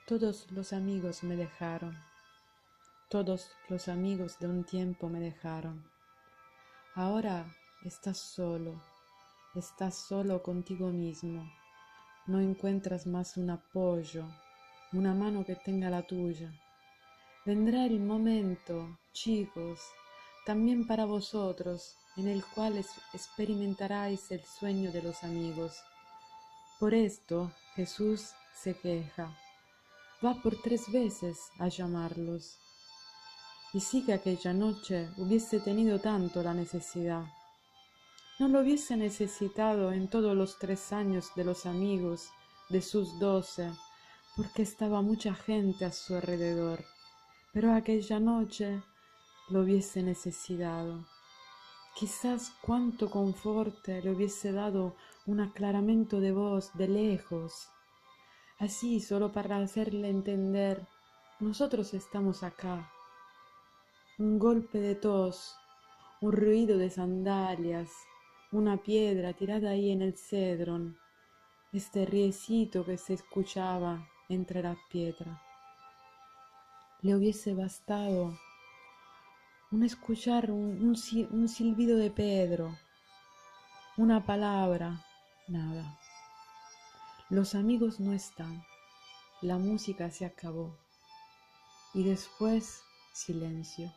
Todos los amigos me dejaron, todos los amigos de un tiempo me dejaron. Ahora estás solo contigo mismo. No encuentras más un apoyo, una mano que tenga la tuya. Vendrá el momento, chicos, también para vosotros, en el cual experimentaréis el sueño de los amigos. Por esto Jesús se queja. Va por 3 veces a llamarlos. Y sí que aquella noche hubiese tenido tanto la necesidad. No lo hubiese necesitado en todos los 3 años de los amigos, de sus 12, porque estaba mucha gente a su alrededor. Pero aquella noche lo hubiese necesitado. Quizás cuánto conforte le hubiese dado un aclaramiento de voz de lejos. Así, solo para hacerle entender, nosotros estamos acá. Un golpe de tos, un ruido de sandalias, una piedra tirada ahí en el cedrón, este riecito que se escuchaba entre las piedras. Le hubiese bastado escuchar un silbido de Pedro, una palabra, nada. Los amigos no están, la música se acabó y después silencio.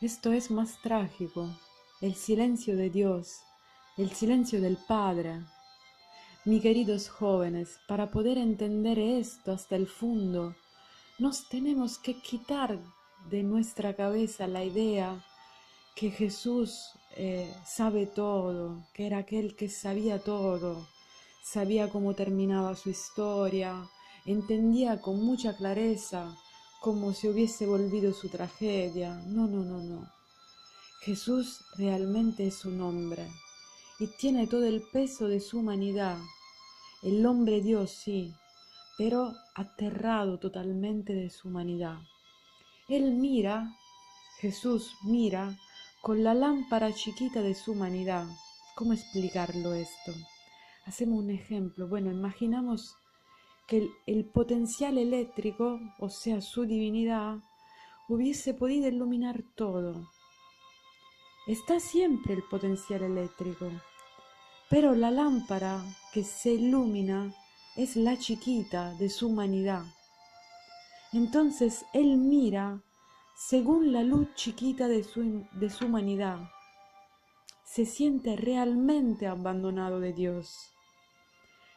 Esto es más trágico, el silencio de Dios, el silencio del Padre. Mis queridos jóvenes, para poder entender esto hasta el fondo, nos tenemos que quitar de nuestra cabeza la idea que Jesús sabe todo, que era aquel que sabía todo, sabía cómo terminaba su historia, entendía con mucha clareza como si hubiese volvido su tragedia. No, no, no, no. Jesús realmente es un hombre y tiene todo el peso de su humanidad. El hombre Dios, sí, pero aterrado totalmente de su humanidad. Él mira, Jesús mira con la lámpara chiquita de su humanidad. ¿Cómo explicarlo esto? Hacemos un ejemplo. Bueno, imaginamos que el potencial eléctrico, o sea, su divinidad, hubiese podido iluminar todo. Está siempre el potencial eléctrico, pero la lámpara que se ilumina es la chiquita de su humanidad. Entonces él mira según la luz chiquita de su humanidad. Se siente realmente abandonado de Dios.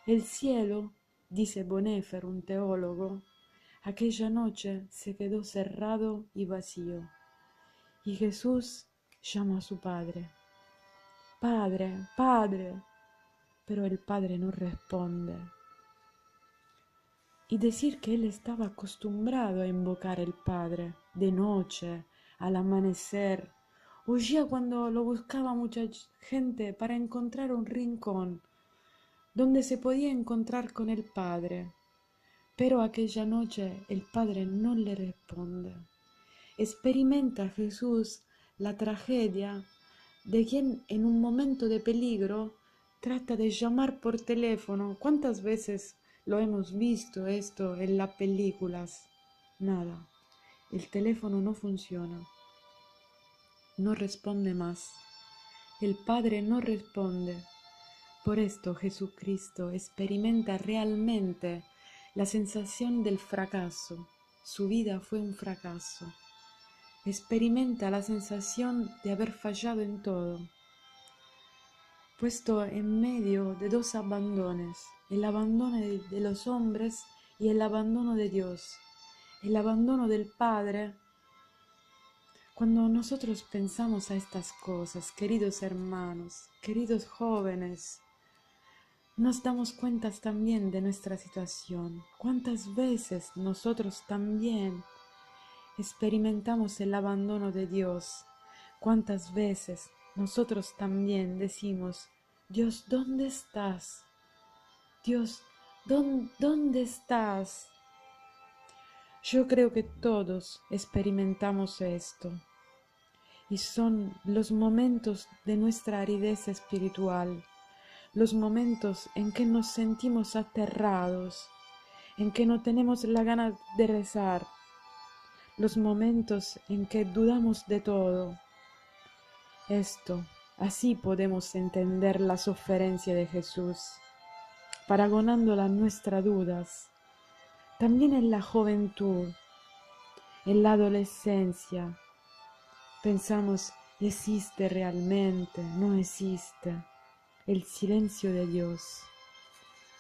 El cielo, dice Bonhoeffer, un teólogo, aquella noche se quedó cerrado y vacío. Y Jesús llama a su Padre. Padre, Padre. Pero el Padre no responde. Y decir que él estaba acostumbrado a invocar al Padre de noche, al amanecer, o ya cuando lo buscaba mucha gente para encontrar un rincón donde se podía encontrar con el Padre. Pero aquella noche el Padre no le responde. Experimenta Jesús la tragedia de quien en un momento de peligro trata de llamar por teléfono. ¿Cuántas veces lo hemos visto esto en las películas? Nada, el teléfono no funciona, no responde más. El Padre no responde. Por esto Jesucristo experimenta realmente la sensación del fracaso. Su vida fue un fracaso. Experimenta la sensación de haber fallado en todo, puesto en medio de 2 abandonos, el abandono de los hombres y el abandono de Dios, el abandono del Padre. Cuando nosotros pensamos a estas cosas, queridos hermanos, queridos jóvenes, nos damos cuenta también de nuestra situación. ¿Cuántas veces nosotros también experimentamos el abandono de Dios? ¿Cuántas veces nosotros también decimos, Dios, ¿dónde estás? Dios, ¿dónde estás? Yo creo que todos experimentamos esto y son los momentos de nuestra aridez espiritual, los momentos en que nos sentimos aterrados, en que no tenemos la gana de rezar, los momentos en que dudamos de todo. Así podemos entender la suferencia de Jesús, paragonando las nuestras dudas. También en la juventud, en la adolescencia, pensamos, ¿existe realmente? ¿No existe? El silencio de Dios.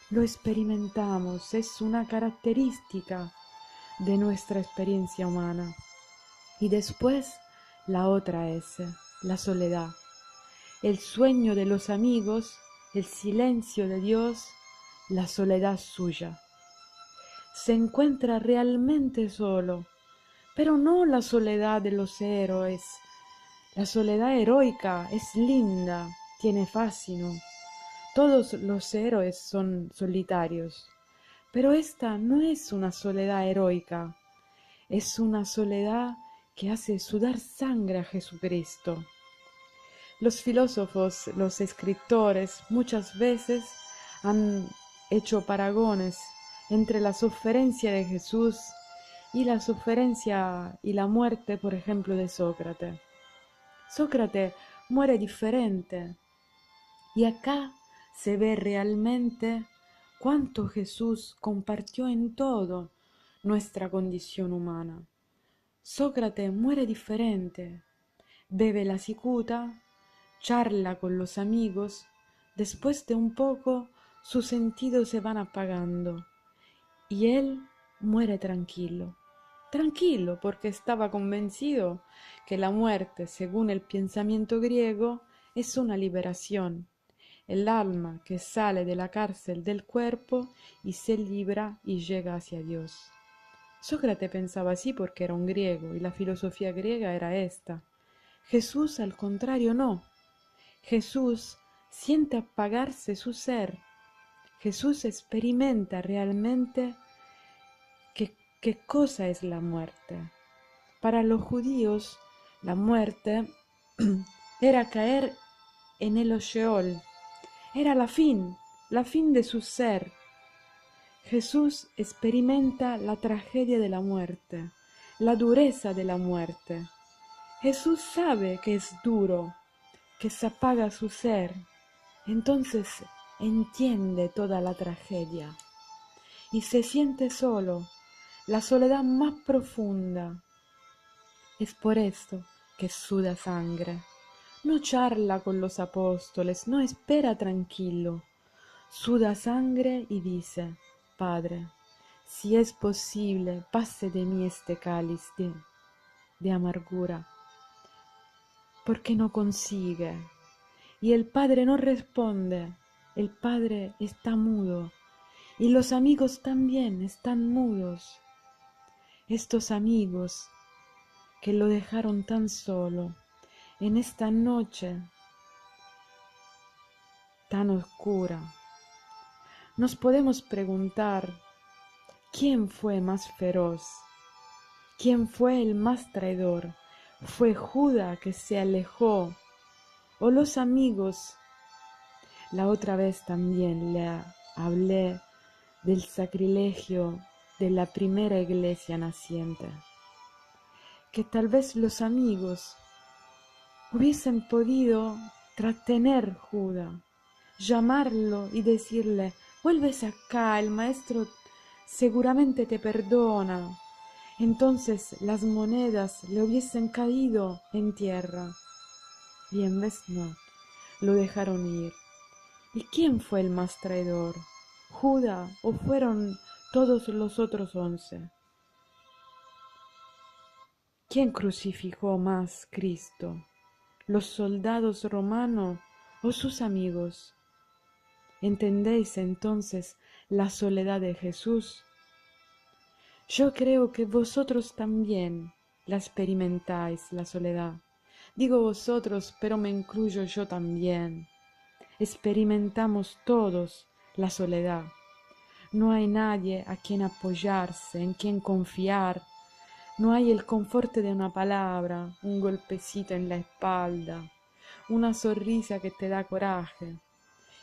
Lo experimentamos, es una característica de nuestra experiencia humana. Y después, la otra es la soledad. El sueño de los amigos, el silencio de Dios, la soledad suya. Se encuentra realmente solo, pero no la soledad de los héroes. La soledad heroica es linda, tiene fascino. Todos los héroes son solitarios, pero esta no es una soledad heroica, es una soledad que hace sudar sangre a Jesucristo. Los filósofos, los escritores, muchas veces han hecho paragones entre la sufrencia de Jesús y la sufrencia y la muerte, por ejemplo, de Sócrates. Sócrates muere diferente y acá se ve realmente cuánto Jesús compartió en todo nuestra condición humana. Sócrates muere diferente, bebe la cicuta, charla con los amigos, después de un poco sus sentidos se van apagando y él muere tranquilo. Tranquilo porque estaba convencido que la muerte, según el pensamiento griego, es una liberación, el alma que sale de la cárcel del cuerpo y se libra y llega hacia Dios. Sócrates pensaba así porque era un griego y la filosofía griega era esta. Jesús, al contrario, no. Jesús siente apagarse su ser. Jesús experimenta realmente qué cosa es la muerte. Para los judíos, la muerte era caer en el Sheol, era la fin de su ser. Jesús experimenta la tragedia de la muerte, la dureza de la muerte. Jesús sabe que es duro, que se apaga su ser, entonces entiende toda la tragedia y se siente solo, la soledad más profunda. Es por esto que suda sangre. No charla con los apóstoles, no espera tranquilo. Suda sangre y dice, Padre, si es posible, pase de mí este cáliz de amargura. Porque no consigue. Y el Padre no responde. El Padre está mudo. Y los amigos también están mudos. Estos amigos que lo dejaron tan solo en esta noche tan oscura. Nos podemos preguntar, ¿quién fue más feroz? ¿Quién fue el más traidor? ¿Fue Judas que se alejó? ¿O los amigos? La otra vez también le hablé del sacrilegio de la primera iglesia naciente, que tal vez los amigos hubiesen podido tratener Judas, llamarlo y decirle, vuelves acá, el maestro seguramente te perdona. Entonces las monedas le hubiesen caído en tierra. Y en vez no, lo dejaron ir. ¿Y quién fue el más traidor? ¿Judas o fueron todos los otros 11? ¿Quién crucificó más Cristo? ¿Los soldados romanos o sus amigos? ¿Entendéis entonces la soledad de Jesús? Yo creo que vosotros también la experimentáis, la soledad. Digo vosotros, pero me incluyo yo también. Experimentamos todos la soledad. No hay nadie a quien apoyarse, en quien confiar. No hay el confort de una palabra, un golpecito en la espalda, una sonrisa que te da coraje.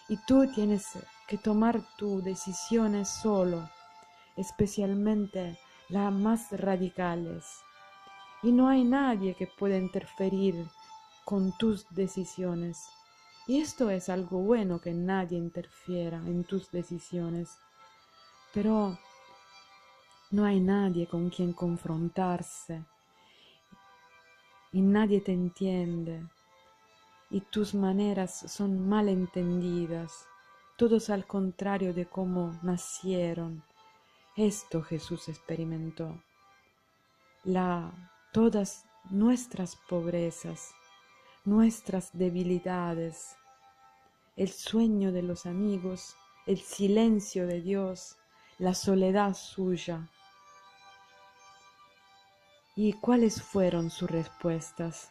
Y tú tienes que tomar tus decisiones solo. especialmente las más radicales. Y no hay nadie que pueda interferir con tus decisiones. Y esto es algo bueno, que nadie interfiera en tus decisiones. Pero no hay nadie con quien confrontarse y nadie te entiende y tus maneras son mal entendidas, todos al contrario de cómo nacieron. Esto Jesús experimentó. Todas nuestras pobrezas, nuestras debilidades, el sueño de los amigos, el silencio de Dios, la soledad suya. ¿Y cuáles fueron sus respuestas?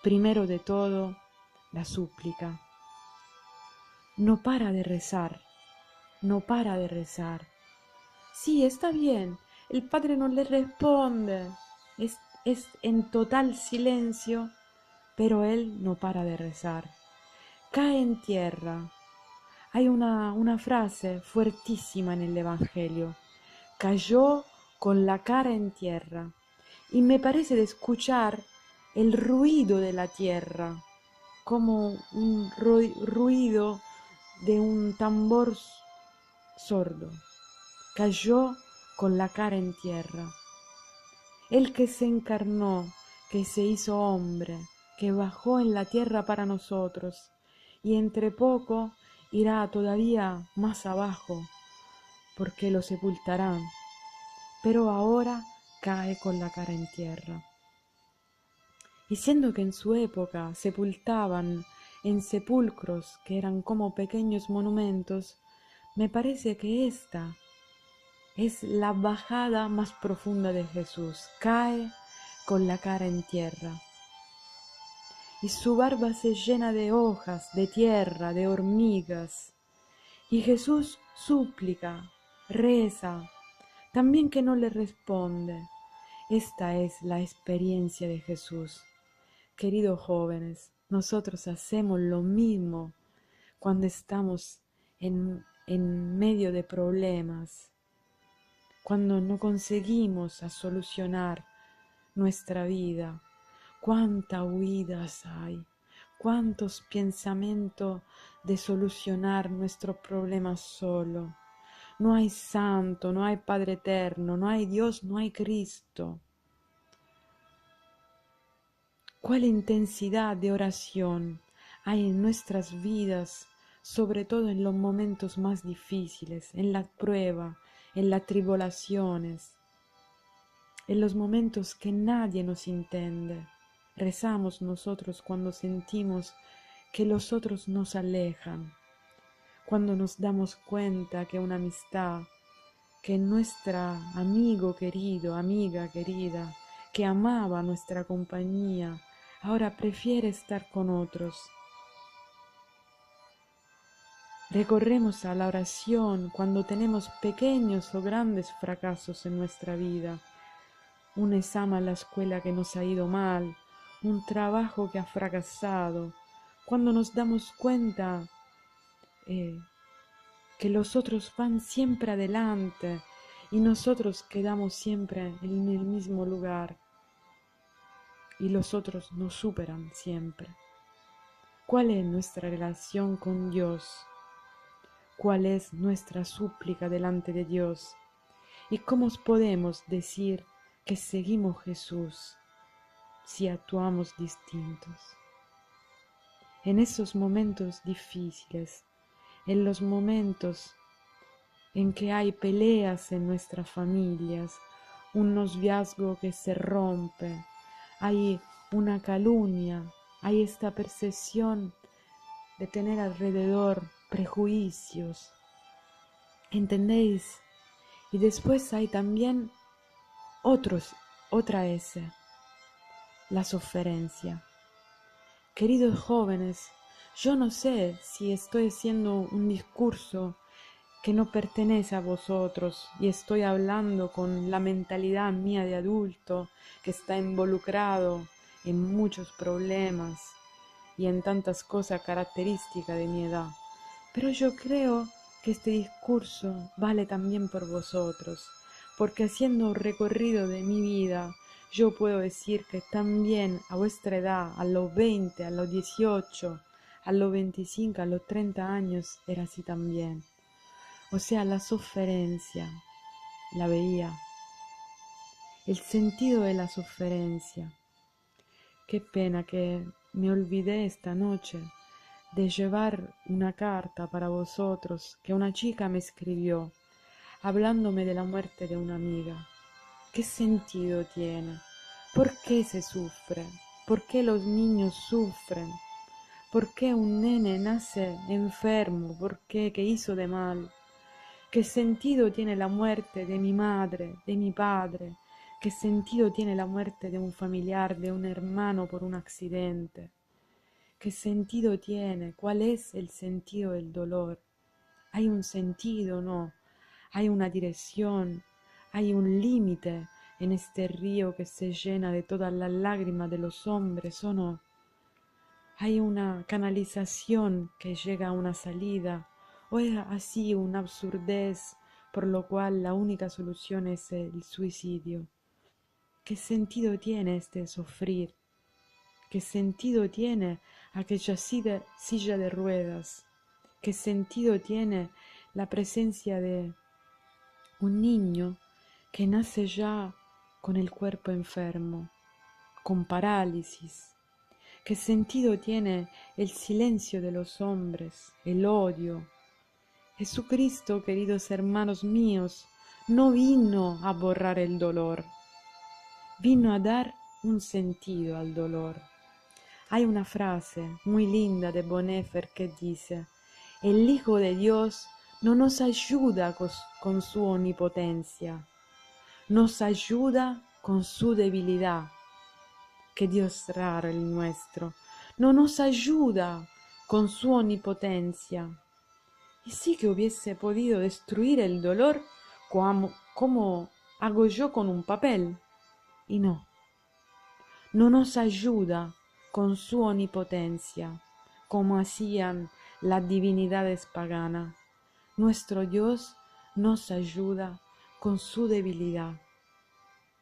Primero de todo, la súplica. No para de rezar, no para de rezar. Sí, está bien, el padre no le responde, es en total silencio, pero él no para de rezar. Cae en tierra. Hay una frase fuertísima en el Evangelio. Cayó con la cara en tierra. Y me parece de escuchar el ruido de la tierra, como un ruido de un tambor sordo. Cayó con la cara en tierra. El que se encarnó, que se hizo hombre, que bajó en la tierra para nosotros, y entre poco irá todavía más abajo, porque lo sepultarán, pero ahora cae con la cara en tierra. Y siendo que en su época sepultaban en sepulcros que eran como pequeños monumentos, me parece que esta es la bajada más profunda de Jesús. Cae con la cara en tierra. Y su barba se llena de hojas, de tierra, de hormigas. Y Jesús súplica, reza, también que no le responde. Esta es la experiencia de Jesús. Queridos jóvenes, nosotros hacemos lo mismo cuando estamos en medio de problemas, cuando no conseguimos solucionar nuestra vida. Cuántas huidas hay, cuántos pensamientos de solucionar nuestros problemas solo. No hay santo, no hay Padre eterno, no hay Dios, no hay Cristo. ¿Cuál intensidad de oración hay en nuestras vidas, sobre todo en los momentos más difíciles, en la prueba, en las tribulaciones, en los momentos que nadie nos entiende? Rezamos nosotros cuando sentimos que los otros nos alejan, cuando nos damos cuenta que una amistad, que nuestra amigo querido, amiga querida, que amaba nuestra compañía, ahora prefiere estar con otros. Recorremos a la oración cuando tenemos pequeños o grandes fracasos en nuestra vida. Un examen en la escuela que nos ha ido mal, un trabajo que ha fracasado. Cuando nos damos cuenta que los otros van siempre adelante y nosotros quedamos siempre en el mismo lugar y los otros nos superan siempre. ¿Cuál es nuestra relación con Dios? ¿Cuál es nuestra súplica delante de Dios? ¿Y cómo podemos decir que seguimos a Jesús si actuamos distintos? En esos momentos difíciles, en los momentos en que hay peleas en nuestras familias, un noviazgo que se rompe, hay una calumnia, hay esta percepción de tener alrededor prejuicios, ¿entendéis? Y después hay también otra S, la suferencia. Queridos jóvenes, yo no sé si estoy haciendo un discurso que no pertenece a vosotros y estoy hablando con la mentalidad mía de adulto que está involucrado en muchos problemas y en tantas cosas características de mi edad. Pero yo creo que este discurso vale también por vosotros, porque haciendo un recorrido de mi vida, yo puedo decir que también a vuestra edad, a los 20, a los 18, a los 25, a los 30 años, era así también. O sea, la sofferencia, la veía, el sentido de la sofferencia. Qué pena que me olvidé esta noche de llevar una carta para vosotros que una chica me escribió, hablándome de la muerte de una amiga. ¿Qué sentido tiene? ¿Por qué se sufre? ¿Por qué los niños sufren? ¿Por qué un nene nace enfermo? ¿Por qué? ¿Qué hizo de mal? ¿Qué sentido tiene la muerte de mi madre, de mi padre? ¿Qué sentido tiene la muerte de un familiar, de un hermano por un accidente? ¿Qué sentido tiene? ¿Cuál es el sentido del dolor? ¿Hay un sentido? No. ¿Hay una dirección? ¿Hay un límite en este río que se llena de todas las lágrimas de los hombres o no? ¿Hay una canalización que llega a una salida? ¿O es así una absurdez por lo cual la única solución es el suicidio? ¿Qué sentido tiene este sufrir? ¿Qué sentido tiene aquella silla de ruedas? ¿Qué sentido tiene la presencia de un niño que nace ya con el cuerpo enfermo, con parálisis? ¿Qué sentido tiene el silencio de los hombres, el odio? Jesucristo, queridos hermanos míos, no vino a borrar el dolor, vino a dar un sentido al dolor. Hay una frase muy linda de Bonhoeffer que dice: el Hijo de Dios no nos ayuda con su omnipotencia, nos ayuda con su debilidad. Qué Dios raro el nuestro, no nos ayuda con su omnipotencia. Y sí que hubiese podido destruir el dolor como hago yo con un papel. Y no, no nos ayuda con su omnipotencia, como hacían las divinidades paganas. Nuestro Dios nos ayuda con su debilidad,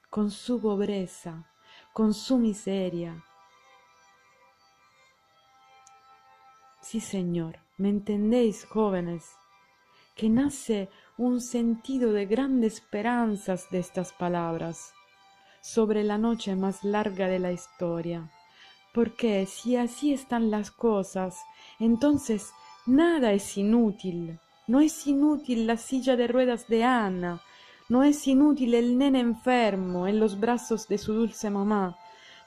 con su pobreza, con su miseria. Sí, Señor, ¿me entendéis, jóvenes? Que nace un sentido de grandes esperanzas de estas palabras sobre la noche más larga de la historia. Porque si así están las cosas, entonces nada es inútil. No es inútil la silla de ruedas de Ana, no es inútil el nene enfermo en los brazos de su dulce mamá,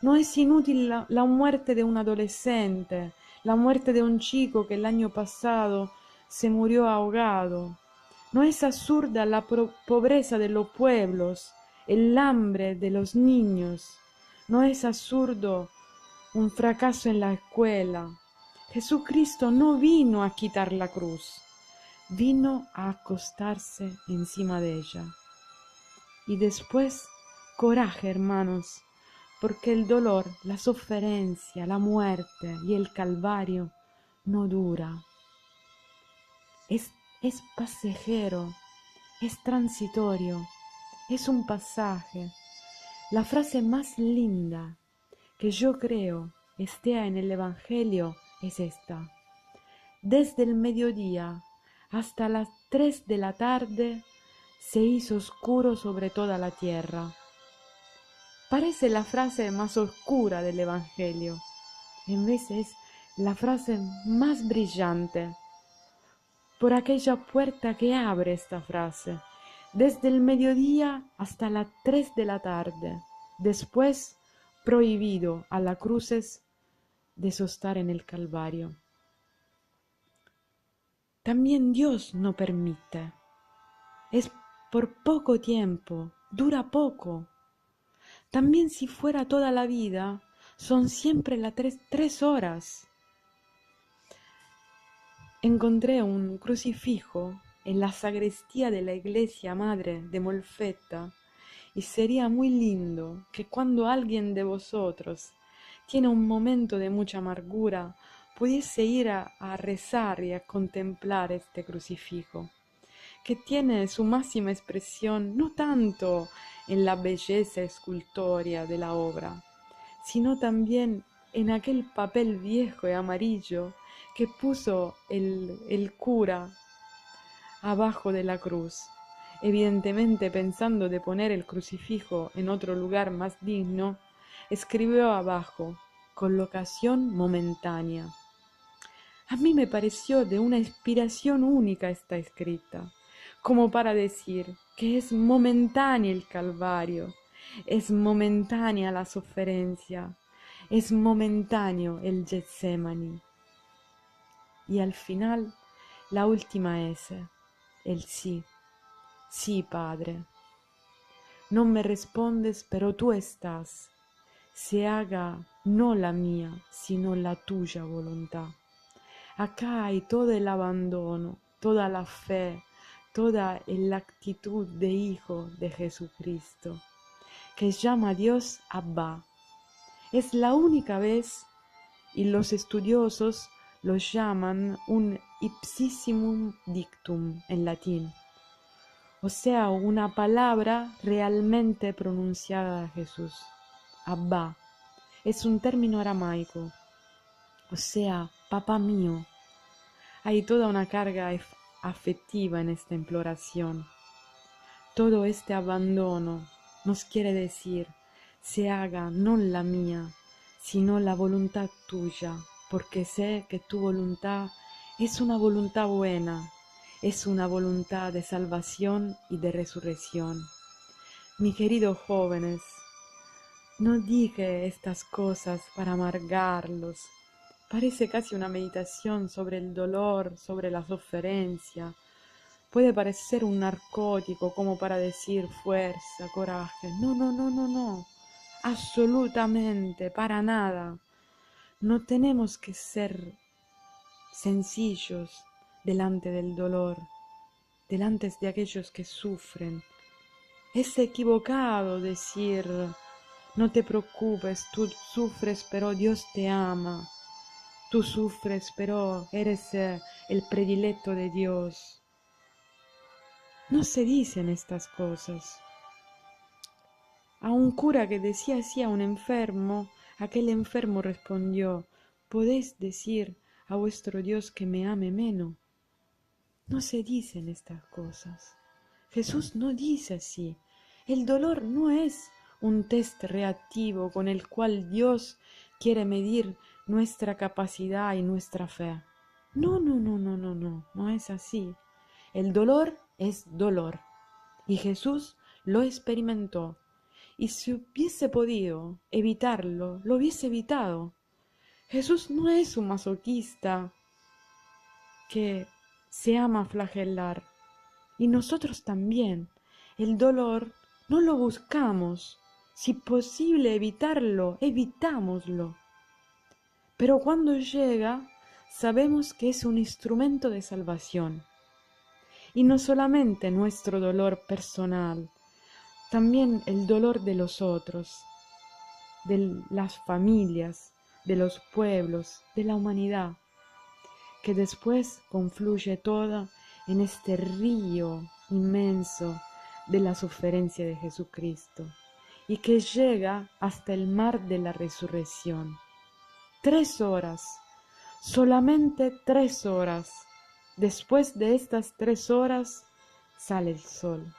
no es inútil la muerte de un adolescente, la muerte de un chico que el año pasado se murió ahogado. No es absurda la pobreza de los pueblos, el hambre de los niños. No es absurdo un fracaso en la escuela. Jesucristo no vino a quitar la cruz, vino a acostarse encima de ella. Y después, coraje, hermanos, porque el dolor, la sofferencia, la muerte y el calvario no dura. Es pasajero, es transitorio, es un pasaje. La frase más linda que yo creo esté en el Evangelio es esta: desde el mediodía hasta las 3 de la tarde se hizo oscuro sobre toda la tierra. Parece la frase más oscura del Evangelio, en vez es la frase más brillante, por aquella puerta que abre esta frase, desde el mediodía hasta las 3 de la tarde, después prohibido a las cruces de sostar en el Calvario. También Dios no permite, es por poco tiempo, dura poco. También si fuera toda la vida, son siempre las 3 horas. Encontré un crucifijo en la sacristía de la iglesia madre de Molfetta, y sería muy lindo que cuando alguien de vosotros tiene un momento de mucha amargura, pudiese ir a rezar y a contemplar este crucifijo, que tiene su máxima expresión no tanto en la belleza escultórea de la obra, sino también en aquel papel viejo y amarillo que puso el cura abajo de la cruz, evidentemente pensando de poner el crucifijo en otro lugar más digno, escribió abajo: colocación momentánea. A mí me pareció de una inspiración única esta escrita, como para decir que es momentáneo el Calvario, es momentánea la sofrencia, es momentáneo el Getsemaní. Y al final, la última S, el sí. Sí, Padre. No me respondes, pero tú estás. Se haga no la mía, sino la tuya voluntad. Acá hay todo el abandono, toda la fe, toda la actitud de hijo de Jesucristo, que llama a Dios Abba. Es la única vez, y los estudiosos lo llaman un ipsissimum dictum en latín, o sea, una palabra realmente pronunciada de Jesús. Abba es un término aramaico, o sea, papá mío. Hay toda una carga afectiva en esta imploración. Todo este abandono nos quiere decir: se haga no la mía, sino la voluntad tuya, porque sé que tu voluntad es una voluntad buena, es una voluntad de salvación y de resurrección. Mis queridos jóvenes, no dije estas cosas para amargarlos. Parece casi una meditación sobre el dolor, sobre la sofrencia. Puede parecer un narcótico como para decir fuerza, coraje. No, no, no, no, no. Absolutamente, para nada. No tenemos que ser sencillos delante del dolor, delante de aquellos que sufren. Es equivocado decir: no te preocupes, tú sufres, pero Dios te ama. Tú sufres, pero eres el predilecto de Dios. No se dicen estas cosas. A un cura que decía así a un enfermo, aquel enfermo respondió: ¿podéis decir a vuestro Dios que me ame menos? No se dicen estas cosas. Jesús no dice así. El dolor no es un test reactivo con el cual Dios quiere medir nuestra capacidad y nuestra fe. No, no, no, no, no, no, no es así. El dolor es dolor. Y Jesús lo experimentó. Y si hubiese podido evitarlo, lo hubiese evitado. Jesús no es un masoquista que se ama flagelar. Y nosotros también. El dolor no lo buscamos. Si posible evitarlo, evitámoslo. Pero cuando llega, sabemos que es un instrumento de salvación. Y no solamente nuestro dolor personal, también el dolor de los otros, de las familias, de los pueblos, de la humanidad, que después confluye toda en este río inmenso de la sufrencia de Jesucristo y que llega hasta el mar de la resurrección. 3 horas, solamente 3 horas. Después de estas 3 horas sale el sol.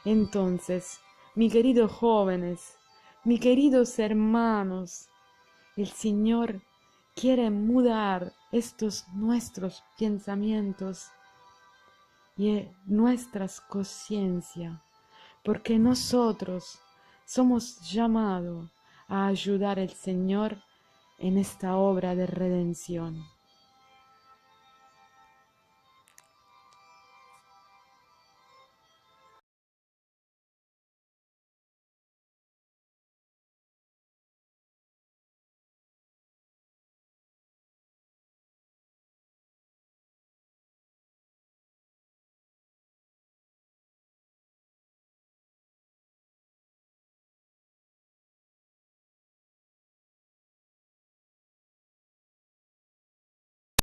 Entonces, mis queridos jóvenes, mis queridos hermanos, el Señor quiere mudar estos nuestros pensamientos y nuestras conciencias, porque nosotros somos llamados a ayudar al Señor en esta obra de redención.